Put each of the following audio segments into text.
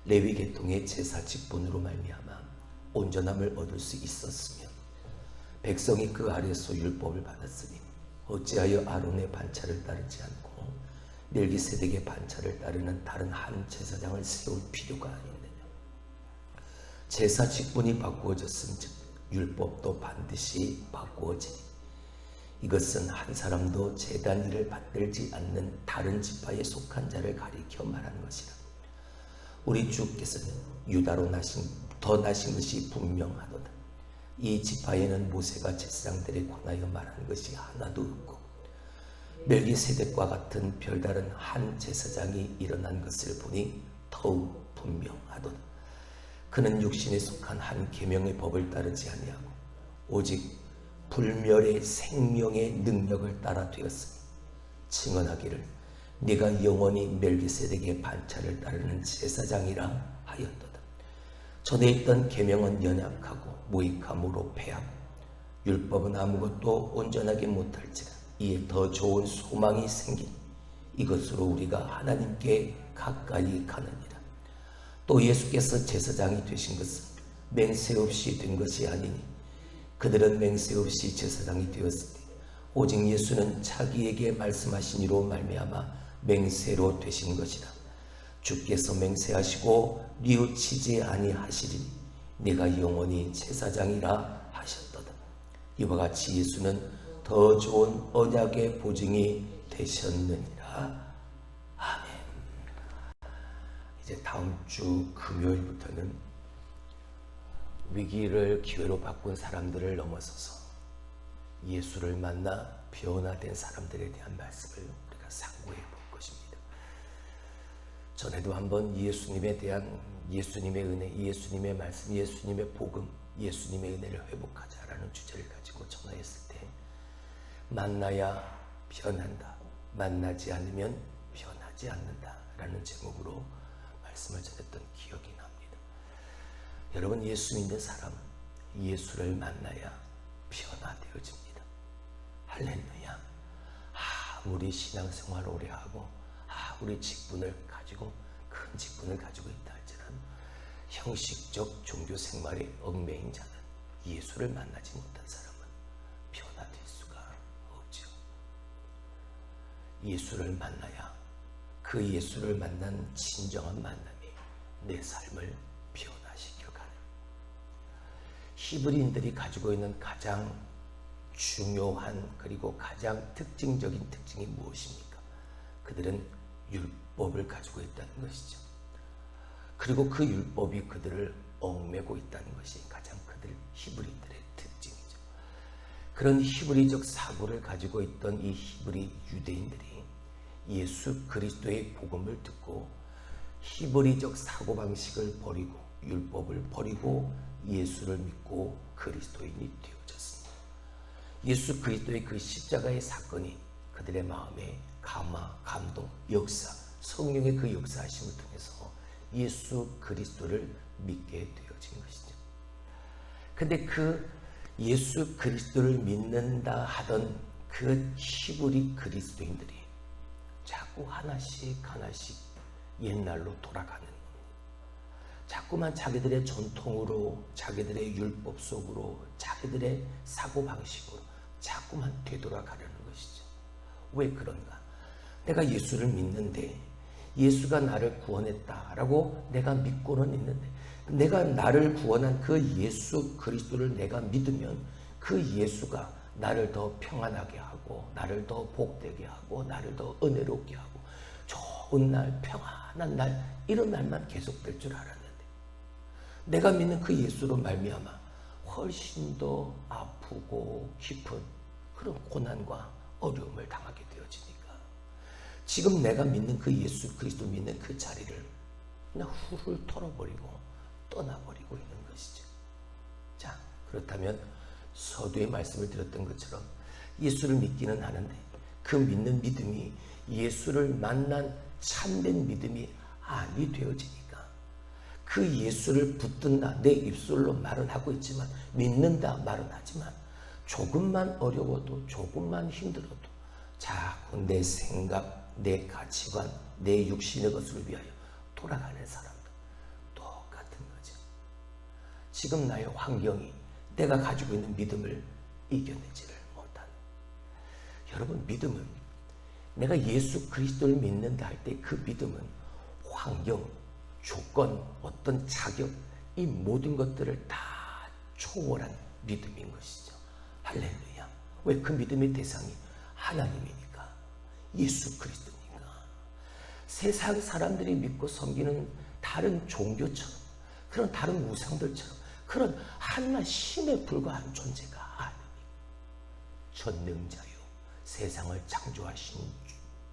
레위 계통의 제사 직분으로 말미암아 온전함을 얻을 수 있었으며 백성이 그 아래서 율법을 받았으니 어찌하여 아론의 반차를 따르지 않고 멜기세덱의 반차를 따르는 다른 한 제사장을 세울 필요가 아니느냐. 제사 직분이 바꾸어졌은즉 율법도 반드시 바꾸어지니 이것은 한 사람도 제단 일을 받들지 않는 다른 지파에 속한 자를 가리켜 말하는 것이라. 우리 주께서는 유다로 더 나신 것이 분명하도다. 이 지파에는 모세가 제사장들에 관하여 말한 것이 하나도 없고 멜기세덱과 같은 별다른 한 제사장이 일어난 것을 보니 더욱 분명하도다. 그는 육신에 속한 한 계명의 법을 따르지 아니하고 오직 불멸의 생명의 능력을 따라 되었으니 증언하기를 네가 영원히 멜기세덱의 반차를 따르는 제사장이라 하였도다. 전에 있던 계명은 연약하고 무익함으로 패하고 율법은 아무것도 온전하게 못할지라 이에 더 좋은 소망이 생긴 이것으로 우리가 하나님께 가까이 가느니라. 또 예수께서 제사장이 되신 것은 맹세 없이 된 것이 아니니 그들은 맹세 없이 제사장이 되었을 때 오직 예수는 자기에게 말씀하신 이로 말미암아 맹세로 되신 것이라. 주께서 맹세하시고 뉘우치지 아니하시리니 네가 영원히 제사장이라 하셨도다. 이와 같이 예수는 더 좋은 언약의 보증이 되셨느니라. 아멘. 이제 다음 주 금요일부터는 위기를 기회로 바꾼 사람들을 넘어서서 예수를 만나 변화된 사람들에 대한 말씀을 우리가 상고해 볼 것입니다. 전에도 한번 예수님에 대한 예수님의 은혜, 예수님의 말씀, 예수님의 복음, 예수님의 은혜를 회복하자라는 주제를 가지고 전화했을 때 만나야 변한다, 만나지 않으면 변하지 않는다 라는 제목으로 말씀을 전했던 기억이 납니다. 여러분, 예수 믿는 사람은 예수를 만나야 변화되어집니다. 할렐루야. 아무리 신앙생활을 오래 하고 아무리 직분을 가지고 큰 직분을 가지고 있다 할지라도 형식적 종교 생활에 얽매인 자는 예수를 만나지 못한 사람은 변화될 수가 없죠. 예수를 만나야 그 예수를 만난 진정한 만남이 내 삶을 변화시켜 가는. 히브리인들이 가지고 있는 가장 중요한 그리고 가장 특징적인 특징이 무엇입니까? 그들은 율법을 가지고 있다는 것이죠. 그리고 그 율법이 그들을 얽매고 있다는 것이 가장 그들 히브리인들의 특징이죠. 그런 히브리적 사고를 가지고 있던 이 히브리 유대인들이 예수 그리스도의 복음을 듣고 히브리적 사고방식을 버리고 율법을 버리고 예수를 믿고 그리스도인이 되어졌습니다. 예수 그리스도의 그 십자가의 사건이 그들의 마음에 감화, 감동, 역사, 성령의 그 역사하심을 통해서 예수 그리스도를 믿게 되어진 것이죠. 근데 그 예수 그리스도를 믿는다 하던 그 히브리 그리스도인들이 자꾸 하나씩 옛날로 돌아가는 겁니다. 자꾸만 자기들의 전통으로, 자기들의 율법 속으로, 자기들의 사고방식으로 자꾸만 되돌아가려는 것이죠. 왜 그런가? 내가 예수를 믿는데 예수가 나를 구원했다라고 내가 믿고는 있는데 내가 나를 구원한 그 예수 그리스도를 내가 믿으면 그 예수가 나를 더 평안하게 하고 나를 더 복되게 하고 나를 더 은혜롭게 하고 좋은 날, 평안한 날, 이런 날만 계속될 줄 알았는데 내가 믿는 그 예수로 말미암아 훨씬 더 아프고 깊은 그런 고난과 어려움을 당하게 되어지니까 지금 내가 믿는 그 예수 그리스도 믿는 그 자리를 그냥 훌훌 털어버리고 떠나버리고 있는 것이죠. 자, 그렇다면 서두에 말씀을 드렸던 것처럼 예수를 믿기는 하는데 그 믿는 믿음이 예수를 만난 참된 믿음이 아니 되어지니까 그 예수를 붙든다, 내 입술로 말은 하고 있지만 믿는다 말은 하지만 조금만 어려워도 조금만 힘들어도 자꾸 내 생각, 내 가치관, 내 육신의 것을 위하여 돌아가는 사람들, 지금 나의 환경이 내가 가지고 있는 믿음을 이겨내지를 못하는. 여러분, 믿음은 내가 예수 그리스도를 믿는다 할 때 그 믿음은 환경, 조건, 어떤 자격, 이 모든 것들을 다 초월한 믿음인 것이죠. 할렐루야. 왜? 그 믿음의 대상이 하나님이니까, 예수 그리스도니까. 세상 사람들이 믿고 섬기는 다른 종교처럼, 그런 다른 우상들처럼, 그런 한낱 신에 불과한 존재가 아닙니다. 전능자요, 세상을 창조하신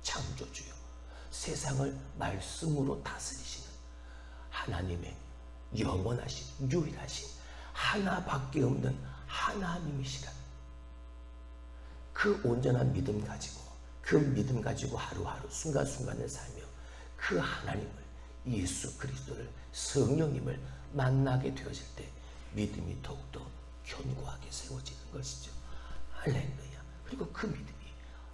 창조주요, 세상을 말씀으로 다스리시는 하나님의 영원하신 유일하신 하나밖에 없는 하나님이시라. 그 온전한 믿음 가지고, 그 믿음 가지고 하루하루 순간순간을 살며 그 하나님을, 예수 그리스도를, 성령님을 만나게 되어질 때 믿음이 더욱더 견고하게 세워지는 것이죠. 할렐루야. 그리고 그 믿음이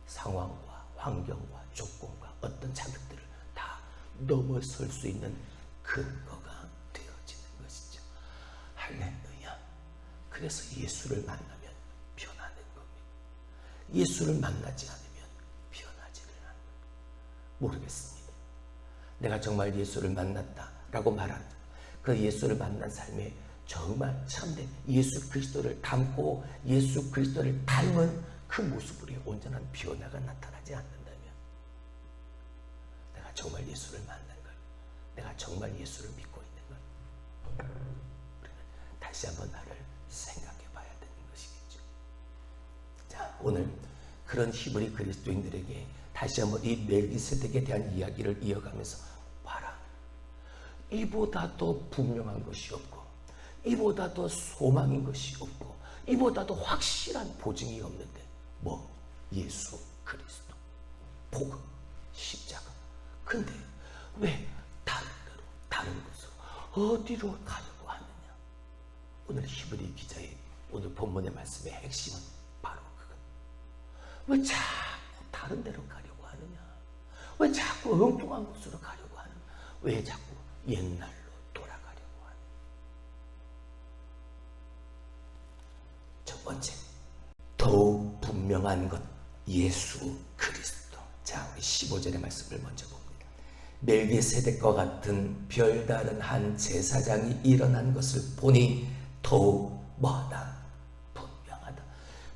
상황과 환경과 조건과 어떤 자격들을 다 넘어설 수 있는 근거가 되어지는 것이죠. 할렐루야. 그래서 예수를 만나면 변하는 겁니다. 예수를 만나지 않으면 변하지를 않는 겁니다. 모르겠습니다. 내가 정말 예수를 만났다라고 말하는 그 예수를 만난 삶에 정말 참된 예수 그리스도를 닮고 예수 그리스도를 닮은 그 모습으로 온전한 변화가 나타나지 않는다면, 내가 정말 예수를 만난 걸, 내가 정말 예수를 믿고 있는 걸, 우리는 다시 한번 나를 생각해 봐야 되는 것이겠죠. 자, 오늘 그런 히브리 그리스도인들에게 다시 한번 이 멜기세덱에 대한 이야기를 이어가면서 봐라. 이보다 더 분명한 것이 없고, 이보다 더 소망인 것이 없고, 이보다 더 확실한 보증이 없는데, 뭐? 예수 그리스도, 복음, 십자가. 근데 왜 다른 데로, 다른 곳으로, 어디로 가려고 하느냐? 오늘 히브리 기자의 오늘 본문의 말씀의 핵심은 바로 그것. 왜 자꾸 다른 데로 가려고 하느냐? 왜 자꾸 엉뚱한 곳으로 가려고 하느냐? 왜 자꾸 옛날로 돌아가려고 하느냐? 첫 번째, 더욱 분명한 것, 예수 그리스도. 자, 우리 15절의 말씀을 먼저 봅니다. 멜기세덱과 같은 별다른 한 제사장이 일어난 것을 보니 더욱 뭐하다? 분명하다.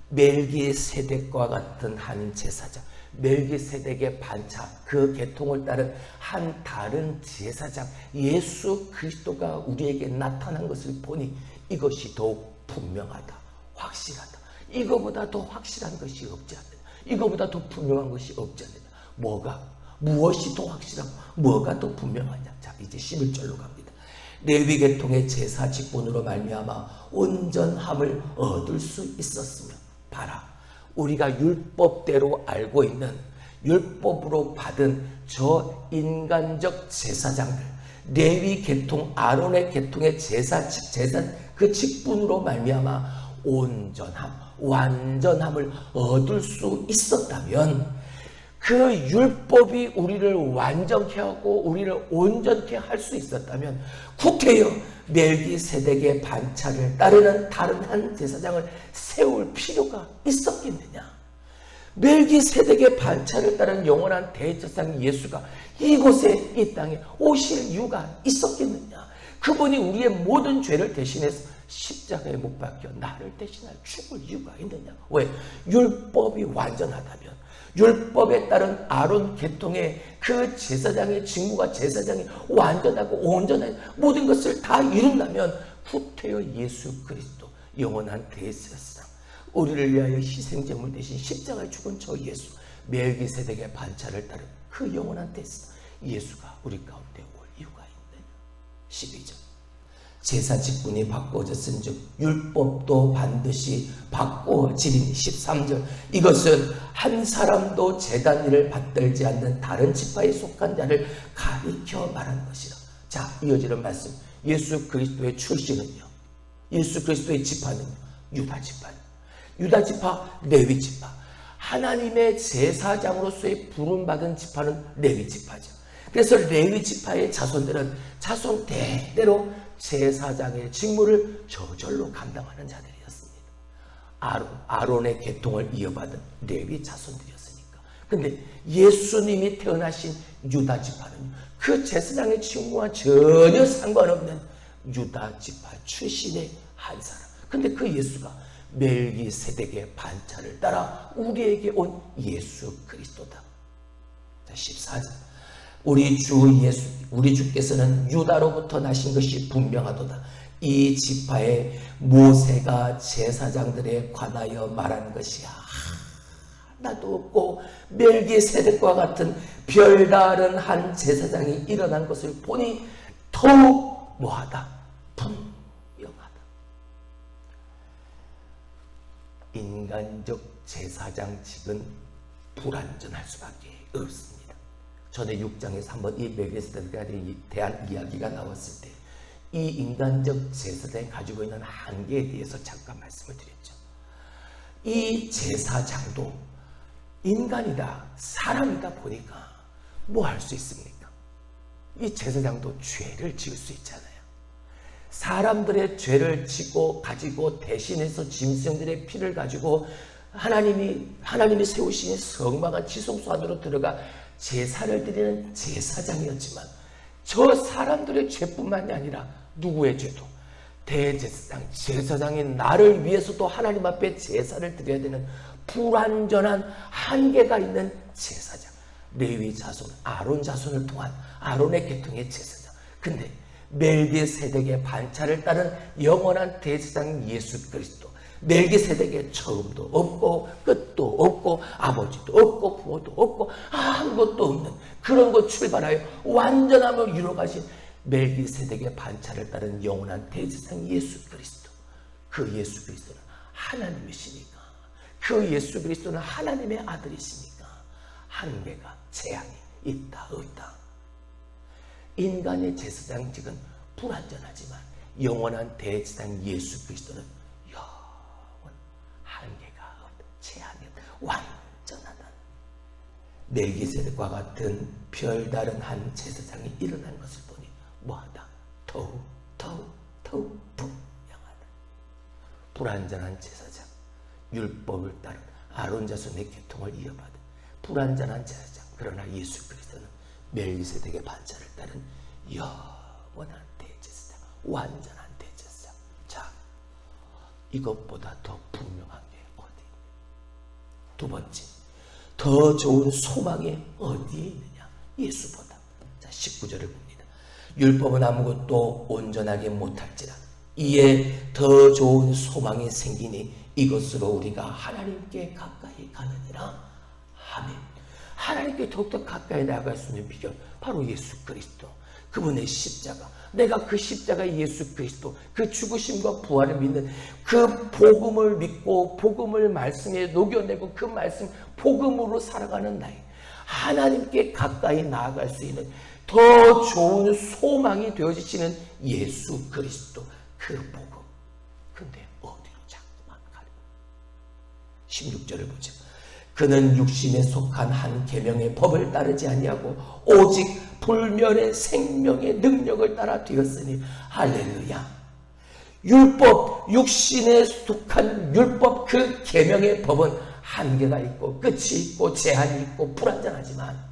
멜기세덱과 같은 한 제사장, 멜기세덱의 반차, 그 계통을 따른 한 다른 제사장, 예수 그리스도가 우리에게 나타난 것을 보니 이것이 더욱 분명하다, 확실하다. 이거보다 더 확실한 것이 없지 않느냐? 이거보다 더 분명한 것이 없지 않느냐? 뭐가? 무엇이 더 확실하고 뭐가 더 분명하냐? 자, 이제 11절로 갑니다. 레위 계통의 제사 직분으로 말미암아 온전함을 얻을 수 있었으며, 봐라, 우리가 율법대로 알고 있는, 율법으로 받은 저 인간적 제사장들, 레위 계통, 아론의 계통의 제사 그 직분으로 말미암아 온전함, 완전함을 얻을 수 있었다면, 그 율법이 우리를 완전케 하고 우리를 온전케 할 수 있었다면, 구태여 멜기세덱의 반차를 따르는 다른 한 제사장을 세울 필요가 있었겠느냐? 멜기세덱의 반차를 따르는 영원한 대제사장 예수가 이곳에, 이 땅에 오실 이유가 있었겠느냐? 그분이 우리의 모든 죄를 대신해서 십자가에 못 박혀 나를 대신할 죽을 이유가 있느냐? 왜? 율법이 완전하다면, 율법에 따른 아론 계통의 그 제사장의 직무가, 제사장이 완전하고 온전한 모든 것을 다 이룬다면, 후퇴여 예수 그리스도, 영원한 대제사장, 우리를 위하여 희생제물 대신 십자가에 죽은 저 예수, 멜기세덱의 반차를 따른 그 영원한 대제사장 예수가 우리 가운데 올 이유가 있느냐? 12절. 제사 직분이 바꾸어졌은 즉 율법도 반드시 바꾸어지리니. 13절. 이것은 한 사람도 제단 일을 받들지 않는 다른 지파에 속한 자를 가리켜 말하는 것이라. 자, 이어지는 말씀. 예수 그리스도의 출신은요, 예수 그리스도의 지파는요, 유다 지파, 유다 지파, 레위 지파. 하나님의 제사장으로서의 부름받은 지파는 레위 지파죠. 그래서 레위 지파의 자손들은 자손 대대로 제사장의 직무를 저절로 감당하는 자들이었습니다. 아론의 계통을 이어받은 레위 자손들이었으니까. 근데 예수님이 태어나신 유다 지파는 그 제사장의 직무와 전혀 상관없는 유다 지파 출신의 한 사람. 근데 그 예수가 멜기세덱의 반차를 따라 우리에게 온 예수 그리스도다. 자, 14절. 우리 주께서는 유다로부터 나신 것이 분명하도다. 이 지파에 모세가 제사장들에 관하여 말한 것이 하나도 없고 멜기세덱과 같은 별다른 한 제사장이 일어난 것을 보니 더욱 뭐하다? 분명하다. 인간적 제사장직은 불완전할 수밖에 없습니다. 전에 6장에서 한번 이 멜기세덱에 대한 이야기가 나왔을 때 이 인간적 제사장이 가지고 있는 한계에 대해서 잠깐 말씀을 드렸죠. 이 제사장도 인간이다, 사람이다 보니까 뭐 할 수 있습니까? 이 제사장도 죄를 지을 수 있잖아요. 사람들의 죄를 가지고 대신해서 짐승들의 피를 가지고 하나님이 세우신 성막한 지성소 안으로 들어가 제사를 드리는 제사장이었지만 저 사람들의 죄뿐만이 아니라 누구의 죄도 대제사장, 제사장인 나를 위해서도 하나님 앞에 제사를 드려야 되는 불완전한 한계가 있는 제사장, 레위 자손, 아론 자손을 통한 아론의 계통의 제사장. 근데 멜기세덱의 반차를 따른 영원한 대제사장 예수 그리스도, 멜기세덱의 처음도 없고 끝도 없고 아버지도 없고 부모도 없고 아무것도 없는 그런 것 출발하여 완전함을 이루어가신 멜기세덱의 반차를 따른 영원한 대제사장 예수 그리스도. 그 예수 그리스도는 하나님이시니까, 그 예수 그리스도는 하나님의 아들이시니까 한계가 제한이 있다 없다. 인간의 제사장직은 불완전하지만 영원한 대제사장 예수 그리스도는 한계가 없다, 제한이 없다, 완전하다. 멜기세덱과 같은 별다른 한 제사장이 일어난 것을 보니 뭐하다? 더욱 분명하다. 불완전한 제사장, 율법을 따른 아론 자손의 계통을 이어받은 불완전한 제사장. 그러나 예수 그리스도는 멜기세덱의 반차를 따른 영원한 대제사장, 완전한 대제사장. 자, 이것보다 더 분명한 게 어디입니까? 두 번째, 더 좋은 소망이 어디에 있느냐? 예수보다. 자, 19절을 봅니다. 율법은 아무것도 온전하게 못할지라 이에 더 좋은 소망이 생기니 이것으로 우리가 하나님께 가까이 가느니라. 아멘. 하나님께 더욱더 가까이 나아갈 수 있는 비결, 바로 예수 그리스도, 그분의 십자가. 내가 그 십자가의 예수 그리스도, 그 죽으심과 부활을 믿는 그 복음을 믿고 복음을 말씀에 녹여내고 그 말씀 복음으로 살아가는 나이, 하나님께 가까이 나아갈 수 있는 더 좋은 소망이 되어지시는 예수 그리스도, 그 복음. 근데 어디로 자꾸만 가려? 16절을 보죠. 그는 육신에 속한 한 계명의 법을 따르지 아니하고 오직 불멸의 생명의 능력을 따라 되었으니 할렐루야. 율법, 육신에 속한 율법, 그 계명의 법은 한계가 있고 끝이 있고 제한이 있고 불완전하지만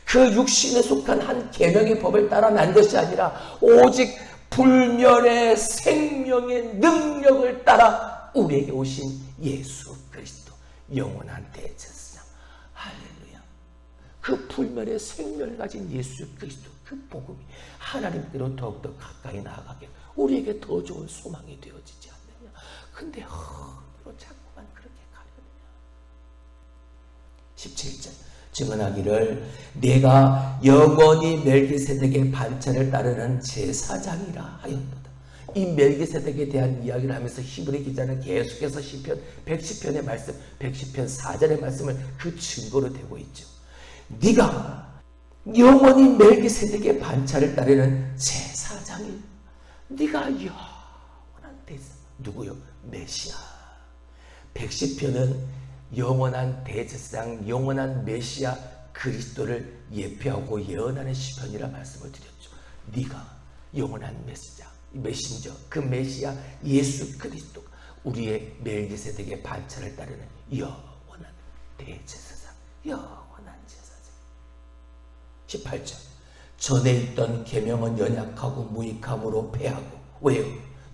그 육신에 속한 한 계명의 법을 따라 난 것이 아니라 오직 불멸의 생명의 능력을 따라 우리에게 오신 예수 그리스도, 영원한 대제사장. 할렐루야. 그 불멸의 생명을 가진 예수 그리스도, 그 복음이 하나님께로 더욱더 가까이 나아가게 우리에게 더 좋은 소망이 되어지지 않느냐. 근데 어디로 자꾸만 그렇게 가려느냐. 17절. 증언하기를 내가 영원히 멜기세덱의 반차를 따르는 제사장이라 하였도다. 이 멜기세덱에 대한 이야기를 하면서 히브리 기자는 계속해서 시편 110편의 말씀, 110편 4절의 말씀을 그 증거로 대고 있죠. 네가 영원히 멜기세덱의 반차를 따르는 제사장이, 네가 영원한 대제사장. 누구요? 메시아. 110편은 영원한 대제사장, 영원한 메시아 그리스도를 예표하고 예언하는 시편이라 말씀을 드렸죠. 네가 영원한 메시아 메신저, 그 메시아 예수 그리스도가 우리의 멜기세덱의 반차를 따르는 영원한 대제사장, 영원한 제사장. 18절 전에 있던 계명은 연약하고 무익함으로 패하고. 왜요?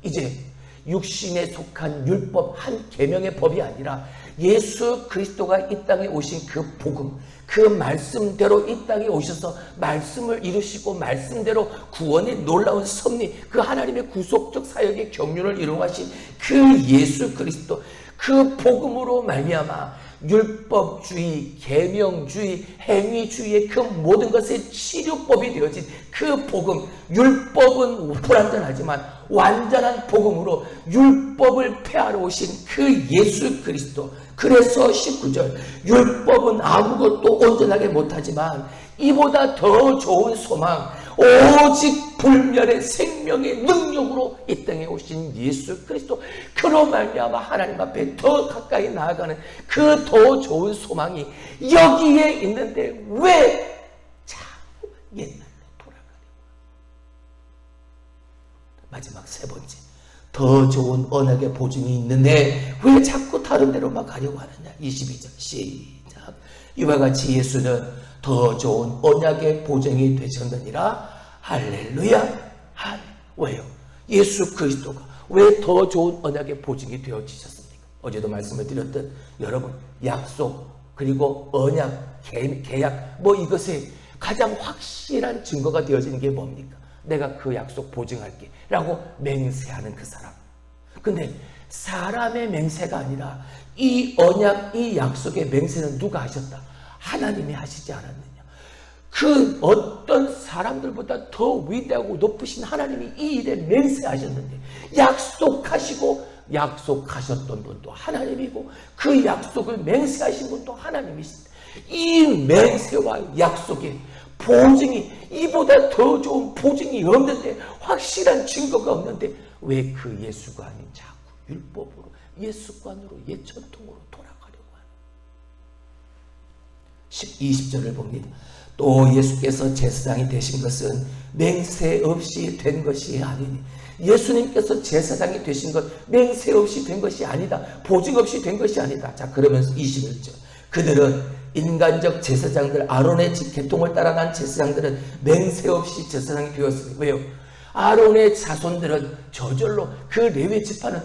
이제 육신에 속한 율법 한 계명의 법이 아니라 예수 그리스도가 이 땅에 오신 그 복음, 그 말씀대로 이 땅에 오셔서 말씀을 이루시고 말씀대로 구원의 놀라운 섭리, 그 하나님의 구속적 사역의 경륜을 이루어가신 그 예수 그리스도, 그 복음으로 말미암아 율법주의, 계명주의, 행위주의의 그 모든 것의 치료법이 되어진 그 복음, 율법은 불완전하지만 완전한 복음으로 율법을 폐하러 오신 그 예수 그리스도. 그래서 19절 율법은 아무것도 온전하게 못하지만 이보다 더 좋은 소망, 오직 불멸의 생명의 능력으로 이 땅에 오신 예수 그리스도, 그로 말미암아 하나님 앞에 더 가까이 나아가는 그 더 좋은 소망이 여기에 있는데 왜 자꾸 옛날로 돌아가려고. 마지막 세 번째, 더 좋은 언약의 보증이 있는데 왜 자꾸 다른 데로만 가려고 하느냐. 22절 시작. 이와 같이 예수는 더 좋은 언약의 보증이 되셨느니라. 할렐루야. 왜요? 예수 그리스도가 왜 더 좋은 언약의 보증이 되어지셨습니까? 어제도 말씀을 드렸던 여러분, 약속 그리고 언약, 계약, 이것에 가장 확실한 증거가 되어지는 게 뭡니까? 내가 그 약속 보증할게 라고 맹세하는 그 사람. 근데 사람의 맹세가 아니라 이 언약, 이 약속의 맹세는 누가 하셨다? 하나님이 하시지 않았느냐. 그 어떤 사람들보다 더 위대하고 높으신 하나님이 이 일에 맹세하셨는데, 약속하셨던 분도 하나님이고 그 약속을 맹세하신 분도 하나님이십니다. 이 맹세와 약속의 보증이, 이보다 더 좋은 보증이 없는데, 확실한 증거가 없는데 왜 그 예수가 아닌 자꾸 율법으로, 옛습관으로, 옛 전통으로 돌아가려고 하는. 20절을 봅니다. 또 예수께서 제사장이 되신 것은 맹세 없이 된 것이 아니니. 예수님께서 제사장이 되신 것 맹세 없이 된 것이 아니다. 보증 없이 된 것이 아니다. 자, 그러면서 21절. 그들은 인간적 제사장들, 아론의 계통을 따라 난 제사장들은 맹세 없이 제사장이 되었으니. 왜요? 아론의 자손들은 저절로, 그 레위 지파는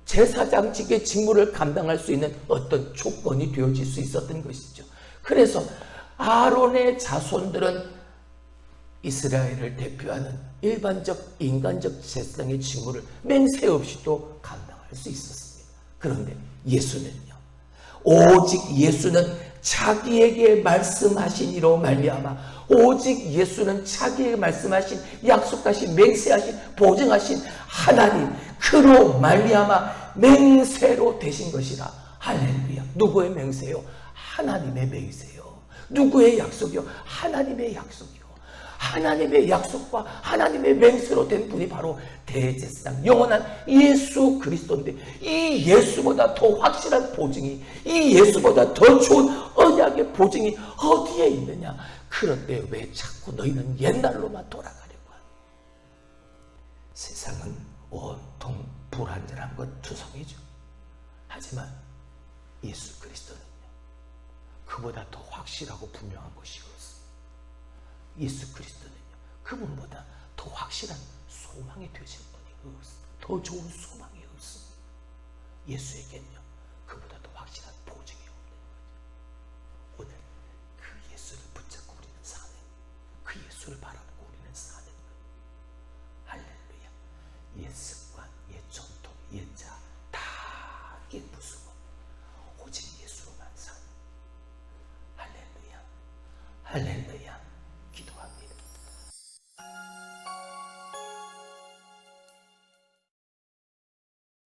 제사장직의 직무를 감당할 수 있는 어떤 조건이 되어질 수 있었던 것이죠. 그래서 아론의 자손들은 이스라엘을 대표하는 일반적 인간적 제사장의 직무를 맹세 없이도 감당할 수 있었습니다. 그런데 예수는요, 오직 예수는 자기에게 말씀하신 이로 말미암아, 오직 예수는 자기에게 말씀하신, 약속하신, 맹세하신, 보증하신 하나님, 그로 말미암아 맹세로 되신 것이라. 할렐루야. 누구의 맹세요? 하나님의 맹세요. 누구의 약속이요? 하나님의 약속이요. 하나님의 약속과 하나님의 맹세로 된 분이 바로 대제사장, 영원한 예수 그리스도인데, 이 예수보다 더 확실한 보증이, 이 예수보다 더 좋은 언약의 보증이 어디에 있느냐. 그런데 왜 자꾸 너희는 옛날로만 돌아가려고 하냐. 세상은 온통 불완전한 것 투성이죠. 하지만 예수 그리스도는요, 그보다 더 확실하고 분명한 것이 없습니다. 예수 그리스도는요, 그분보다 더 확실한 소망이 되실 분이 없습니다. 더 좋은 소망이 없습니다. 예수에게는요, 그보다 더 확실한 보증이 없는 거죠. 오늘 그 예수를 붙잡고 우리는 사는, 그 예수를 바라보고 우리는 사는 거예요. 할렐루야. 옛 습관, 옛 전통, 옛 자 다 깨부수고 오직 예수로만 사는. 할렐루야. 할렐루야.